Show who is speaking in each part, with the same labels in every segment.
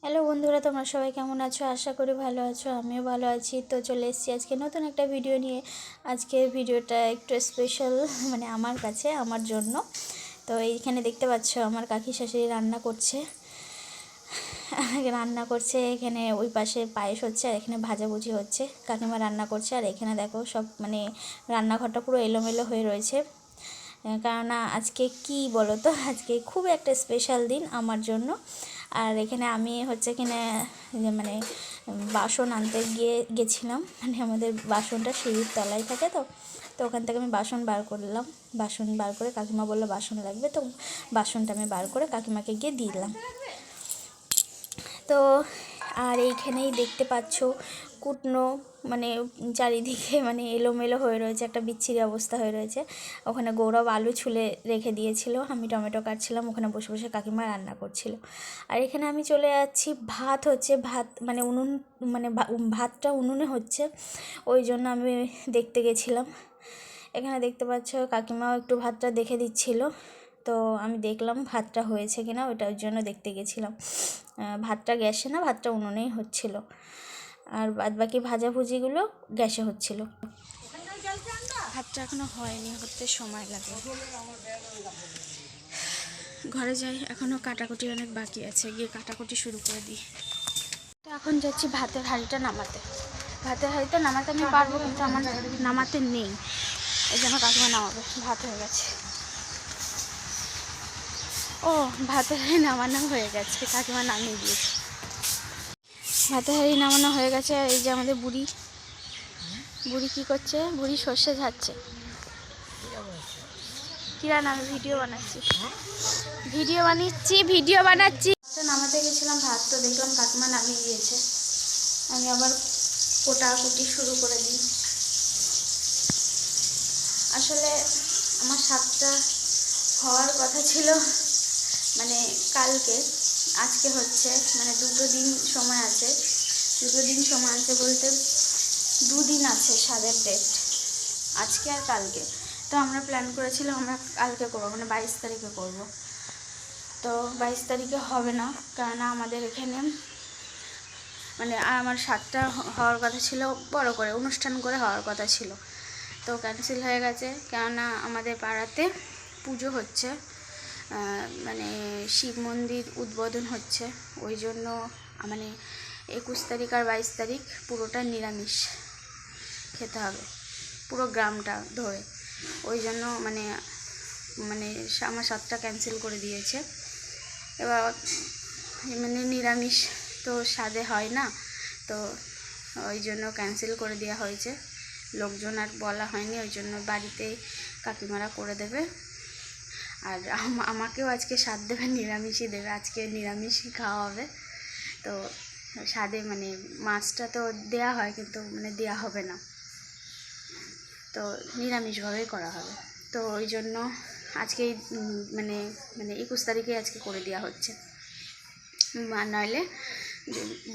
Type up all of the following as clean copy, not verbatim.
Speaker 1: Hello বন্ধুরা, তোমরা সবাই কেমন আছো? আশা করি ভালো আছো, আমিও ভালো আছি। তো চলে এসেছি আজকে নতুন একটা ভিডিও নিয়ে। আজকের ভিডিওটা একটু স্পেশাল, মানে আমার কাছে, আমার জন্য। তো এইখানে দেখতে পাচ্ছ আমার কাকি শাশুড়ি রান্না করছে এখানে ওই পাশে পায়েস হচ্ছে, আর এখানে ভাজাভুজি হচ্ছে। কাকিমা রান্না করছে, আর এখানে দেখো সব মানে রান্নাঘরটা পুরো এলোমেলো হয়ে রয়েছে। কেননা আজকে কি বলো তো, আজকে খুব একটা স্পেশাল দিন আমার জন্য। আর এখানে আমি হচ্ছে কিনা মানে বাসন আনতে গেছিলাম, মানে আমাদের বাসনটা সিঁড়ির তলায় থাকে। তো ওখান থেকে আমি বাসন বার করলাম। বাসন বার করে কাকিমা বললো বাসন লাগবে, তো বাসনটা আমি বার করে কাকিমাকে গিয়ে দিলাম। তো আর এইখানেই দেখতে পাচ্ছ কুটনো, মানে চারিদিকে মানে এলোমেলো হয়ে রয়েছে, একটা বিচ্ছিরি অবস্থা হয়ে রয়েছে। ওখানে গৌরব আলু ছুলে রেখে দিয়েছিল, আমি টমেটো কাটছিলাম, ওখানে বসে বসে কাকিমা রান্না করছিল। আর এখানে আমি চলে যাচ্ছি, ভাত মানে উনুন, মানে ভাতটা উনুনে হচ্ছে, ওই জন্য আমি দেখতে গেছিলাম। এখানে দেখতে পাচ্ছ কাকিমাও একটু ভাতটা দেখে দিচ্ছিল। তো আমি দেখলাম ভাতটা হয়েছে কিনা, ওইটার জন্য দেখতে গেছিলাম। ভাতটা গ্যাসে না, ভাতটা উনুনেই হচ্ছিল, আর বাদবাকি ভাজাভুজিগুলো গ্যাসে হচ্ছিল। ভাতটা এখনো হয়নি, হতে সময় লাগে। ঘরে যাই, এখনও কাটাকুটি অনেক বাকি আছে, গিয়ে কাটাকুটি শুরু করে দিই। তো এখন যাচ্ছি ভাতের হাঁড়িটা নামাতে। ভাতের হাঁড়িটা নামাতে আমি পারবো, কিন্তু আমার নামাতে নেই, এই জন্য কাকিমা নামাবে। ভাত হয়ে গেছে। ও, ভাতের হাঁড়ি নামানো হয়ে গেছে, কাকিমা নামিয়ে দিয়েছে। ভাতের হাঁড়ি নামানো হয়ে গেছে। এই যে আমাদের বুড়ি কি করছে? বুড়ি সর্ষে ঝাড়ছে। কিরান, আমি ভিডিও বানাচ্ছি। নামাতে গেছিলাম ভাত, তো দেখলাম কাকিমা নামিয়ে দিয়েছে। আমি আবার কোটাকুটি শুরু করে দিই। আসলে আমার 7টা হওয়ার কথা ছিল মানে কালকে, আজকে হচ্ছে, মানে 2 দিন সময় আছে। 2 দিন সময় আছে বলতে 2 দিন আছে স্বাদের ডেট, আজকে আর কালকে। তো আমরা প্ল্যান করেছিলাম আমরা কালকে করবো, মানে 22 তারিখে করব। তো 22 তারিখে হবে না, কেননা আমাদের এখানে মানে আমার 7টা হওয়ার কথা ছিল, বড় করে অনুষ্ঠান করে হওয়ার কথা ছিল, তো ক্যান্সেল হয়ে গেছে। কেননা আমাদের পাড়াতে পুজো হচ্ছে, মানে শিব মন্দির উদ্বোধন হচ্ছে, ওই জন্য মানে 21 তারিখ আর 22 তারিখ পুরোটা নিরামিষ খেতে হবে, পুরো গ্রামটা ধরে। ওই জন্য মানে মানে আমার 7টা ক্যান্সেল করে দিয়েছে। এবার মানে নিরামিষ তো স্বাদে হয় না, তো ওই জন্য ক্যান্সেল করে দেওয়া হয়েছে। লোকজন আর বলা হয়নি, ওই জন্য বাড়িতেই কাকিমারা করে দেবে। আর আমাকেও আজকে স্বাদ দেবে, নিরামিষই দেবে, আজকে নিরামিষই খাওয়া হবে। তো স্বাদে মানে মাছটা তো দেয়া হয়, কিন্তু মানে দেয়া হবে না, তো নিরামিষভাবেই করা হবে। তো ওই জন্য আজকেই মানে 21 তারিখে আজকে করে দেওয়া হচ্ছে। নইলে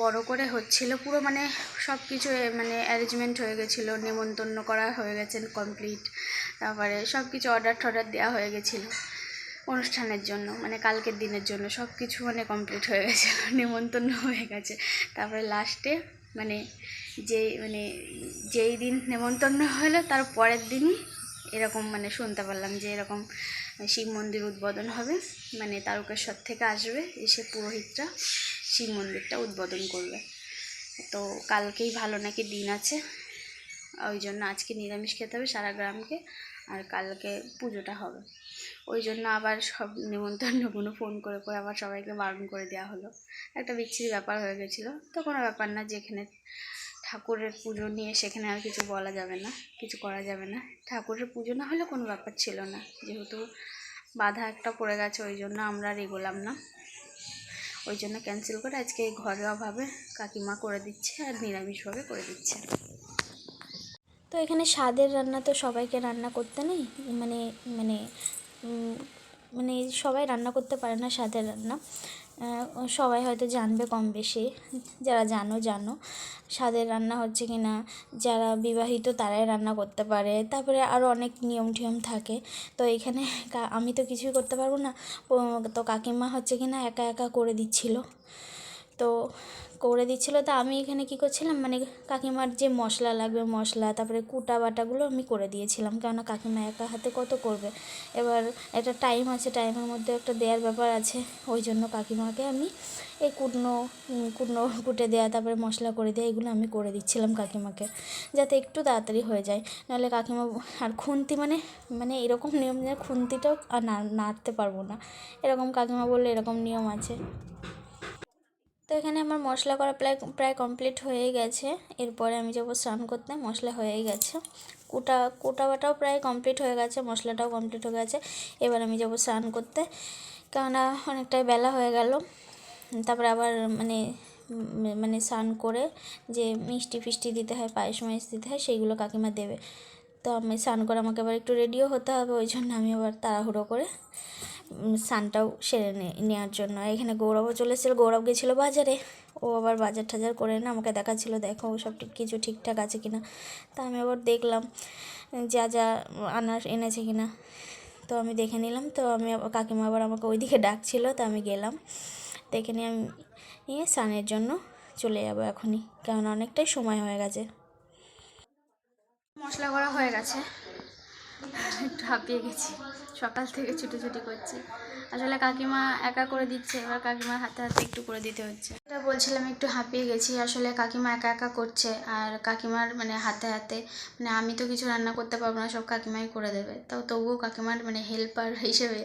Speaker 1: বড় করে হচ্ছিল পুরো, মানে সব কিছু মানে অ্যারেঞ্জমেন্ট হয়ে গেছিলো, নেমন্তন্ন করা হয়ে গেছে কমপ্লিট, তারপরে সব কিছু অর্ডার দেওয়া হয়ে গেছিলো অনুষ্ঠানের জন্য, মানে কালকের দিনের জন্য সব কিছু মানে কমপ্লিট হয়ে গেছে, নেমন্তন্ন হয়ে গেছে। তারপরে লাস্টে মানে যেই দিন নেমন্তন্ন হলো তার পরের দিনই এরকম মানে শুনতে পারলাম যে এরকম শিব মন্দির উদ্বোধন হবে, মানে তারকেশ্বর থেকে আসবে এসে পুরোহিতরা শিব মন্দিরটা উদ্বোধন করবে। তো কালকেই ভালো নাকি দিন আছে, ওই জন্য আজকে নিরামিষ খেতে হবে সারা গ্রামকে, আর কালকে পুজোটা হবে। ওই জন্য আবার সব নিমন্ত্রণগুলো ফোন করে আবার সবাইকে বারণ করে দেওয়া হলো। একটা বিচ্ছিরি ব্যাপার হয়ে গেছিলো। তো কোনো ব্যাপার না, যেখানে ঠাকুরের পুজো নিয়ে সেখানে আর কিছু বলা যাবে না, কিছু করা যাবে না। ঠাকুরের পুজো না হলে কোনো ব্যাপার ছিল না, যেহেতু বাধা একটা পড়ে গেছে, ওই জন্য আমরা আর এগোলাম না। ওই জন্য ক্যান্সেল করে আজকে ঘরোয়াভাবে কাকিমা করে দিচ্ছে, আর নিরামিষভাবে করে দিচ্ছে। তো এখানে স্বাদের রান্না তো সবাইকে রান্না করতে নেই, মানে মানে মানে সবাই রান্না করতে পারে না স্বাদের রান্না। সবাই হয়তো জানবে কম বেশি, যারা জানো স্বাদের রান্না হচ্ছে কি না, যারা বিবাহিত তারাই রান্না করতে পারে, তারপরে আরও অনেক নিয়ম টিয়ম থাকে। তো এখানে আমি তো কিছুই করতে পারবো না, তো কাকিমা হচ্ছে কি না একা একা করে দিচ্ছিল। তো করে দিচ্ছিলো। তো আমি এখানে কী করছিলাম, মানে কাকিমার যে মশলা লাগবে মশলা, তারপরে কুটা বাটাগুলো আমি করে দিয়েছিলাম, কেননা কাকিমা একা হাতে কত করবে। এবার একটা টাইম আছে, টাইমের মধ্যে একটা দেওয়ার ব্যাপার আছে, ওই জন্য কাকিমাকে আমি এই কুটনো কুটনো কুটে দেওয়া, তারপরে মশলা করে দেওয়া, এগুলো আমি করে দিচ্ছিলাম কাকিমাকে, যাতে একটু তাড়াতাড়ি হয়ে যায়। নাহলে কাকিমা আর খুন্তি মানে মানে এরকম নিয়ম যে খুন্তিটাও আর নাড়তে পারবো না, এরকম কাকিমা বললে এরকম নিয়ম আছে। তো এখানে আমার মশলা করা প্রায় কমপ্লিট হয়ে গেছে। এরপরে আমি যাবো স্নান করতে, মশলা হয়েই গেছে, কুটা বাটাও প্রায় কমপ্লিট হয়ে গেছে, মশলাটাও কমপ্লিট হয়ে গেছে। এবার আমি যাবো স্নান করতে, কেননা অনেকটাই বেলা হয়ে গেল। তারপরে আবার মানে মানে স্নান করে যে মিষ্টি ফিষ্টি দিতে হয়, পায়েস মায়েস দিতে হয়, সেইগুলো কাকিমা দেবে। তো আমি স্নান করে আমাকে আবার একটু রেডিও হতে হবে, ওই জন্য আমি আবার তাড়াহুড়ো করে স্নানটাও সেরে নেওয়ার জন্য। এখানে গৌরবও চলে এসেছিলো, গৌরব গেছিলো বাজারে, ও আবার বাজার টাজার করে না আমাকে দেখাচ্ছিলো, দেখো সব কিছু ঠিকঠাক আছে কিনা। তা আমি আবার দেখলাম যা যা এনেছে কিনা, তো আমি দেখে নিলাম। তো আমি কাকিমা আবার আমাকে ওইদিকে ডাকছিল, তো আমি গেলাম, দেখে নিয়ে আমি স্নানের জন্য চলে যাবো এখনই, কারণ অনেকটাই সময় হয়ে গেছে। মশলা করা হয়ে গেছে, একটু হাঁপিয়ে গেছি, সকাল থেকে ছুটোছুটি করছি। আসলে কাকিমা একা করে দিচ্ছে, এবার কাকিমার হাতে হাতে একটু করে দিতে হচ্ছে। এটা বলছিলাম একটু হাঁপিয়ে গেছি, আসলে কাকিমা একা একা করছে, আর কাকিমার মানে হাতে হাতে মানে আমি তো কিছু রান্না করতে পারবো না, সব কাকিমাই করে দেবে। তাও তবুও কাকিমার মানে হেল্পার হিসেবে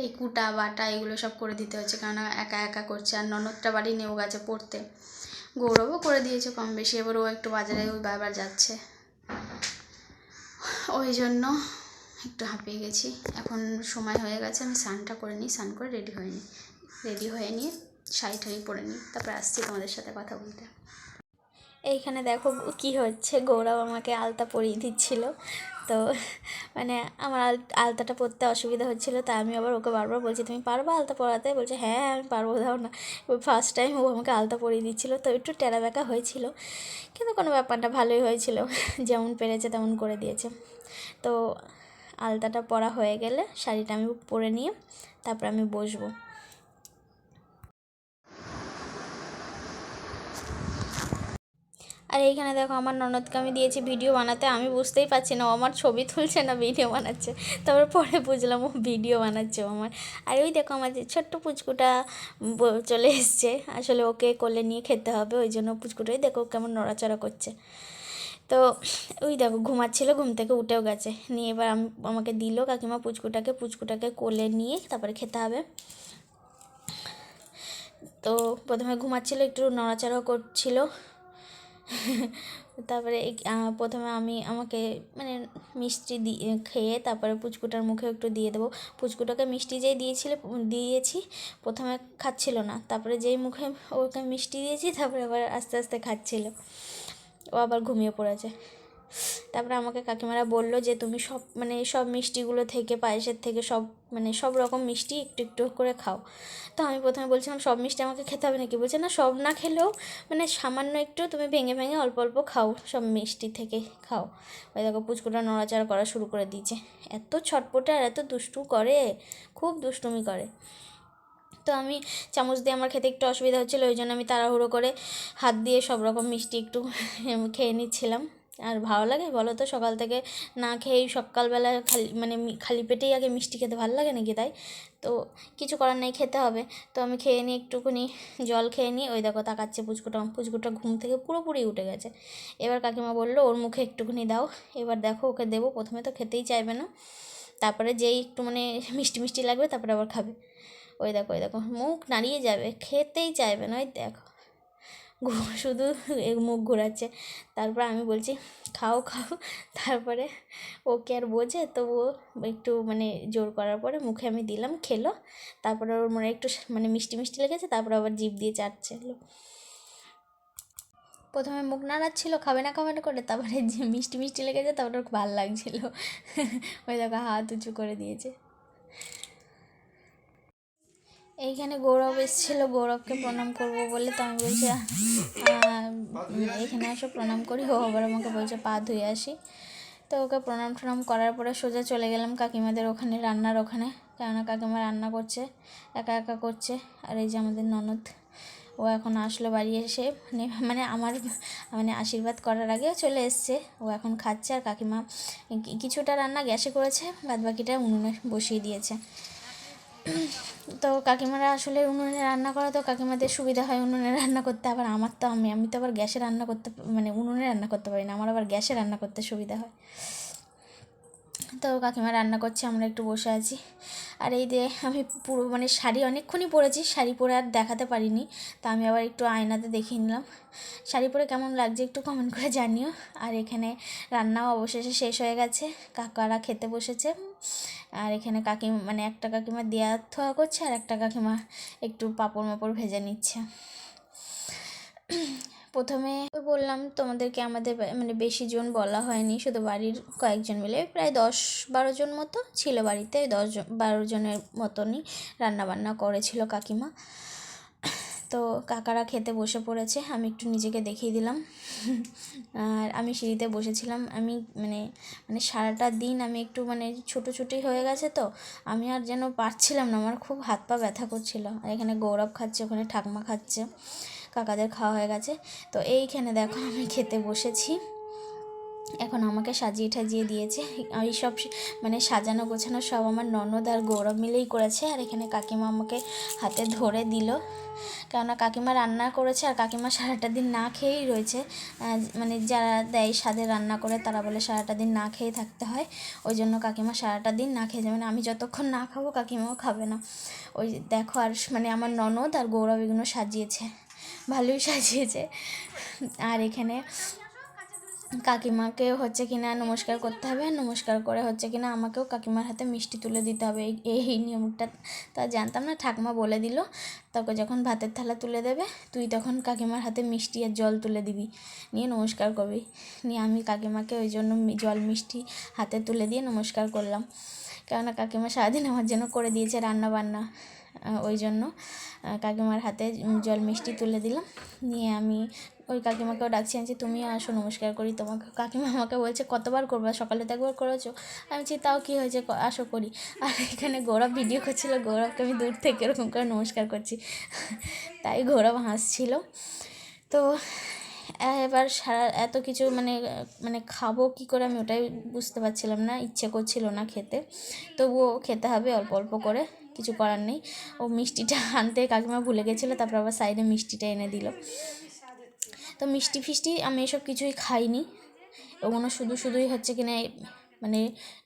Speaker 1: এই কুটা বাটা এগুলো সব করে দিতে হচ্ছে, কারণ একা একা করছে। আর ননদটা বাড়ি নিয়েও গেছে পড়তে, গৌরবও করে দিয়েছে কম বেশি, এবার ও একটু বাজারে ওই বারবার যাচ্ছে, ওই জন্য একটু হাঁপিয়ে গেছি। এখন সময় হয়ে গেছে, আমি স্নানটা করে নিই, স্নান করে রেডি হয়ে নিয়ে শাড়ি ঠাড়ি পরে নিই, তারপরে আসছি তোমাদের সাথে কথা বলতে। এইখানে দেখো কি হচ্ছে, গৌরব আমাকে আলতা পরিয়ে দিচ্ছিল। তো মানে আমার আলতাটা পরতে অসুবিধা হচ্ছিলো, তা আমি আবার ওকে বারবার বলছি তুমি পারবা আলতা পরাতে, বলছে হ্যাঁ আমি পারবো, দাও না। ফার্স্ট টাইম ও আমাকে আলতা পরিয়ে দিচ্ছিলো, তো একটু টেরা বেঁকা হয়েছিল, কিন্তু কোনো ব্যাপার না, ভালোই হয়েছিল, যেমন পেরেছে তেমন করে দিয়েছে। তো আলতাটা পরা হয়ে গেলে শাড়িটা আমি পরে নিয়ে তারপর আমি বসবো। আর এইখানে দেখো আমার ননদকে আমি দিয়েছি ভিডিও বানাতে, আমি বুঝতেই পারছি না ও আমার ছবি তুলছে না ভিডিও বানাচ্ছে, তারপর পরে বুঝলাম ও ভিডিও বানাচ্ছে আমার। আর ওই দেখো আমার যে ছোট্ট পুচকুটা চলে এসছে, আসলে ওকে কোলে নিয়ে খেতে হবে, ওই জন্য পুচকুটাই দেখো কেমন নড়াচড়া করছে। তো ওই দেখো ঘুমাচ্ছিল, ঘুম থেকে উঠেও গেছে, নিয়ে এবার আমাকে দিল কাকিমা পুচকুটাকে কোলে নিয়ে তারপরে খেতে হবে। তো প্রথমে ঘুমাচ্ছিল, একটু নড়াচড়াও করছিল, তারপরে প্রথমে আমাকে মানে মিষ্টি খেয়ে তারপরে পুচকুটার মুখে একটু দিয়ে দেবো। পুচকুটাকে মিষ্টি যেই দিয়েছি প্রথমে খাচ্ছিল না, তারপরে যেই মুখে ওকে মিষ্টি দিয়েছি তারপরে আবার আস্তে আস্তে খাচ্ছিল, ও আবার ঘুমিয়ে পড়েছে। তারপরে আমাকে কাকিমারা বললো যে তুমি সব মিষ্টিগুলো থেকে, পায়েসের থেকে সব রকম মিষ্টি একটু একটু করে খাও। তো আমি প্রথমে বলছিলাম সব মিষ্টি আমাকে খেতে হবে নাকি, বলছে না সব না খেলেও মানে সামান্য একটু তুমি ভেঙে ভেঙে অল্প অল্প খাও, সব মিষ্টি থেকে খাও। ওই দেখো পুচকুটা নড়াচড়া করা শুরু করে দিয়েছে, এত ছটপটে আর এত দুষ্টু করে, খুব দুষ্টুমি করে। তো আমি চামচ দিয়ে আমার খেতে একটু অসুবিধা হচ্ছিলো, ওই জন্য আমি তাড়াহুড়ো করে হাত দিয়ে সব রকম মিষ্টি একটু খেয়ে নিচ্ছিলাম। আর ভালো লাগে বলো তো, সকাল থেকে না খেয়েই সকালবেলা খালি পেটেই আগে মিষ্টি খেতে ভালো লাগে নাকি, তাই তো কিছু করার নেই, খেতে হবে। তো আমি খেয়ে নিই, একটুখানি জল খেয়ে নিই। ওই দেখো তাকাচ্ছে পুচকুটা ঘুম থেকে পুরোপুরি উঠে গেছে। এবার কাকিমা বললো ওর মুখে একটুখানি দাও, এবার দেখো ওকে দেবো, প্রথমে তো খেতেই চাইবে না, তারপরে যেই একটু মানে মিষ্টি মিষ্টি লাগবে তারপরে আবার খাবে। ওই দেখো মুখ নাড়িয়ে যাবে, খেতেই চাইবে না, ওই দেখো শুধু মুখ ঘোরাচ্ছে। তারপর আমি বলছি খাও খাও, তারপরে ওকে আর বোঝে, তো ও একটু মানে জোর করার পরে মুখে আমি দিলাম, খেলো। তারপরে ওর মনে একটু মানে মিষ্টি মিষ্টি লেগেছে, তারপরে আবার জিভ দিয়ে চাটছে। প্রথমে মুখ নাড়াচ্ছিল খাবে না করে, তারপরে মিষ্টি মিষ্টি লেগেছে, তারপরে ওর ভালো লাগছিলো, ওই দেখো হাত উঁচু করে দিয়েছে। এইখানে গৌরব এসেছিলো, গৌরবকে প্রণাম করব বলে, তো আমি বলছি এখানে আসো প্রণাম করি, ও আবার আমাকে বলছে পা ধুয়ে আসি। তো ওকে প্রণাম করার পরে সোজা চলে গেলাম কাকিমাদের ওখানে, রান্নার ওখানে, কেননা কাকিমা রান্না করছে, একা একা করছে। আর এই যে আমাদের ননদ, ও ও এখন আসলো বাড়ি এসে, মানে আমার মানে আশীর্বাদ করার আগেও চলে এসছে। ও এখন খাচ্ছে, আর কাকিমা কিছুটা রান্না গ্যাসে করেছে, বাদবাকিটা উনুনে বসিয়ে দিয়েছে। তো কাকিমারা আসলে উনুনে রান্না করা তো কাকিমাদের সুবিধা হয় উনুনে রান্না করতে, আবার আমার তো আমি তো আবার গ্যাসে রান্না করতে, মানে উনুনে রান্না করতে পারি না, আমার আবার গ্যাসে রান্না করতে সুবিধা হয়। তো কাকিমা রান্না করছে, আমরা একটু বসে আছি। আর এই যে আমি পুরো মানে শাড়ি অনেকক্ষণই পরেছি, শাড়ি পরে আর দেখাতে পারিনি, তা আমি আবার একটু আয়নাতে দেখিয়ে নিলাম। শাড়ি পরে কেমন লাগছে একটু কমেন্ট করে জানিও। আর এখানে রান্নাও অবশেষে শেষ হয়ে গেছে, কাকারা খেতে বসেছে। আর এখানে মানে একটা কাকিমা দেয়া থোয়া করছে, আর একটা কাকিমা একটু পাঁপড় মাপড় ভেজে নিচ্ছে। প্রথমে বললাম তোমাদেরকে, আমাদের মানে বেশি জন বলা হয়নি, শুধু বাড়ির কয়েকজন মিলে প্রায় 10-12 জন মতো ছিল বাড়িতে, 10-12 জনের মতনই রান্নাবান্না করেছিল কাকিমা। তো কাকারা খেতে বসে পড়েছে, আমি একটু নিজেকে দেখিয়ে দিলাম। আর আমি সিঁড়িতে বসেছিলাম, আমি মানে সারাটা দিন আমি একটু মানে ছুটোছুটি হয়ে গেছে, তো আমি আর যেন পারছিলাম না, আমার খুব হাত পা ব্যথা করছিল। আর এখানে গৌরব খাচ্ছে, ওখানে ঠাকমা খাচ্ছে, কাকাদের খাওয়া হয়ে গেছে। তো এইখানে দেখো আমি খেতে বসেছি, এখন আমাকে সাজিয়ে ঠাজিয়ে দিয়েছে। এই সব মানে সাজানো গোছানো সব আমার ননদ আর গৌরব মিলেই করেছে। আর এখানে কাকিমা আমাকে হাতে ধরে দিল, কেননা কাকিমা রান্না করেছে, আর কাকিমা সারাটা দিন না খেয়েই রয়েছে। মানে যারা দেয় স্বাদে রান্না করে তারা বলে সারাটা দিন না খেয়ে থাকতে হয়, ওই জন্য কাকিমা সারাটা দিন না খেয়ে যাবে না। আমি যতক্ষণ না খাবো কাকিমাও খাবে না। ওই দেখো, আর মানে আমার ননদ আর গৌরব এগুলো সাজিয়েছে, ভালোই সাজিয়েছে। আর এখানে কাকিমাকে হচ্ছে কিনা নমস্কার করতে হবে, নমস্কার করে হচ্ছে কিনা আমাকেও কাকিমার হাতে মিষ্টি তুলে দিতে হবে। এই নিয়মটা তা জানতাম না, ঠাকুমা বলে দিল। তারপর যখন ভাতের থালা তুলে দেবে তুই তখন কাকিমার হাতে মিষ্টি আর জল তুলে দিবি, নিয়ে নমস্কার করবি। নিয়ে আমি কাকিমাকে ওই জন্য জল মিষ্টি হাতে তুলে দিয়ে নমস্কার করলাম, কেননা কাকিমা সারাদিন আমার জন্য করে দিয়েছে রান্না বান্না, ওই জন্য কাকিমার হাতে জল মিষ্টি তুলে দিলাম। নিয়ে আমি ওই কাকিমাকেও ডাকছি, আনছি তুমিও আসো নমস্কার করি তোমাকে। কাকিমা আমাকে বলছে কতবার করবা, সকালে তো একবার করেছো। আমি বলছি তাও কী হয়েছে, আসো করি। আর এখানে গৌরব ভিডিও করছিল, গৌরবকে আমি দূর থেকে এরকম করে নমস্কার করছি, তাই গৌরব হাসছিল। তো এবার সারা এত কিছু মানে খাবো কী করে আমি ওটাই বুঝতে পারছিলাম না, ইচ্ছে করছিল না খেতে, তবুও খেতে হবে অল্প অল্প করে, কিছু করার নেই। ও মিষ্টিটা আনতে কাকিমা ভুলে গেছিলো, তারপর আবার সাইডে মিষ্টিটা এনে দিল। তো মিষ্টি ফিষ্টি আমি এসব কিছুই খাইনি, ওগুলো শুধুই হচ্ছে কিনা মানে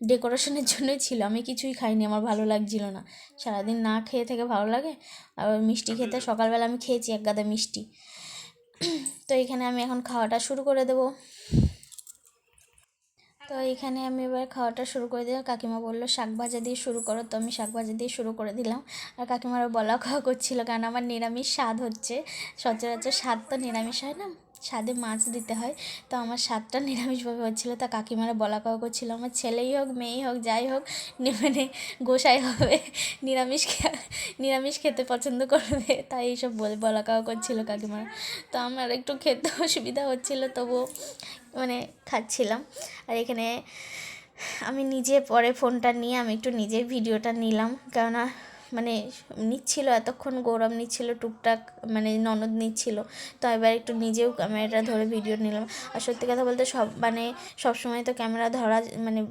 Speaker 1: ডেকোরেশনের জন্যই ছিল, আমি কিছুই খাইনি, আমার ভালো লাগছিল না। সারাদিন না খেয়ে থেকে ভালো লাগে, আর মিষ্টি খেতে সকালবেলা আমি খেয়েছি এক গাদা মিষ্টি। তো এখানে আমি এখন খাওয়াটা শুরু করে দেবো। তো এখানে আমি এবার খাওয়াটা শুরু করে দিলাম। কাকিমা বললো শাক ভাজা দিয়ে শুরু করো, তো আমি শাক ভাজা দিয়ে শুরু করে দিলাম। আর কাকিমারও বলা খাওয়া করছিলো, কারণ আমার নিরামিষ স্বাদ হচ্ছে, সচরাচর স্বাদ তো নিরামিষ হয় না, স্বাদে মাছ দিতে হয়, তো আমার স্বাদটা নিরামিষভাবে হচ্ছিলো। তা কাকিমারা বলা খাওয়া করছিলো আমার ছেলেই হোক মেয়েই হোক যাই হোক মানে গোসাই হবে, নিরামিষ খেতে পছন্দ করবে, তাই এইসব বলা খাওয়া করছিলো কাকিমারা। তো আমার একটু খেতে অসুবিধা হচ্ছিলো, তবুও মানে খাচ্ছিলাম। আর এখানে আমি নিজে পরে ফোনটা নিয়ে আমি একটু নিজের ভিডিওটা নিলাম, কেননা মানে নিচ্ছিল এতক্ষণ গৌরব নিচ্ছিল টুকটাক, মানে ননদ নিচ্ছিল, তো এবার একটু নিজেও ক্যামেরাটা ধরে ভিডিও নিলাম। আর সত্যি কথা বলতে সব সময় তো ক্যামেরা ধরা মানে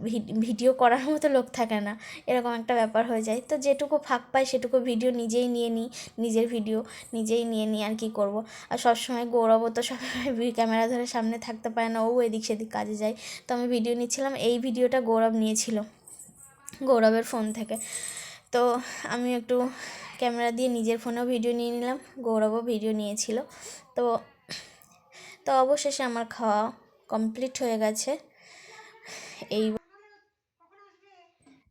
Speaker 1: ভিডিও করার মতো লোক থাকে না, এরকম একটা ব্যাপার হয়ে যায়। তো যেটুকু ফাঁক পাই সেটুকু ভিডিও নিজেই নিয়ে নিই, নিজের ভিডিও নিজেই নিয়ে নিই, আর কি করব। আর সবসময় গৌরবও তো সবসময় ক্যামেরা ধরে সামনে থাকতে পারে না, ও এদিক সেদিক কাজে যায়। তো আমি ভিডিও নিচ্ছিলাম, এই ভিডিওটা গৌরব নিয়েছিল গৌরবের ফোন থেকে। তো আমি একটু ক্যামেরা দিয়ে নিজের ফোনেও ভিডিও নিয়ে নিলাম, গৌরবও ভিডিও নিয়েছিল। তো তো অবশেষে আমার খাওয়া কমপ্লিট হয়ে গেছে।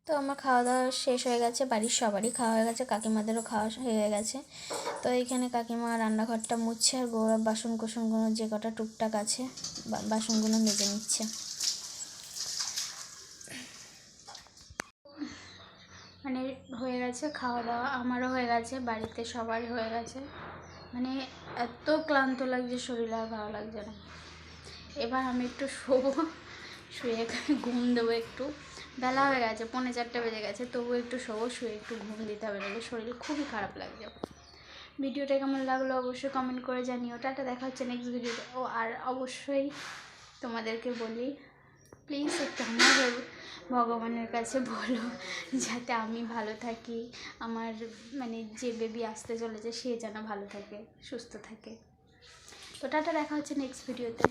Speaker 1: তো আমার খাওয়া দাওয়া শেষ হয়ে গেছে, বাড়ির সবারই খাওয়া হয়ে গেছে, কাকিমাদেরও খাওয়া হয়ে গেছে। তো এইখানে কাকিমা রান্নাঘরটা মুছছে, আর গৌরব বাসন কোসনগুলো যে কটা টুকটাক আছে বাসনগুলো মেজে নিচ্ছে। মানে হয়ে গেছে খাওয়া দাওয়া, আমারও হয়ে গেছে, বাড়িতে সবারই হয়ে গেছে। মানে এত ক্লান্ত লাগছে, শরীর আর ভালো লাগছে না। এবার আমি একটু শোবো, শুয়ে ঘুম দেবো একটু, বেলা হয়ে গেছে 3:45 বেজে গেছে, তবুও একটু শোবো, শুয়ে একটু ঘুম দিতে হবে, নাহলে শরীর খুবই খারাপ লাগছে। ভিডিওটা কেমন লাগলো অবশ্যই কমেন্ট করে জানিও। টাটা, দেখা হচ্ছে নেক্সট ভিডিওতে। ও আর অবশ্যই তোমাদেরকে বলি, প্লিজ একটু আমার ভগবানের কাছে বলো যাতে আমি ভালো থাকি, আমার মানে যে বেবি আসতে চলেছে সে যেন ভালো থাকে, সুস্থ থাকে। তো টাটা, দেখা হচ্ছে নেক্সট ভিডিওতে।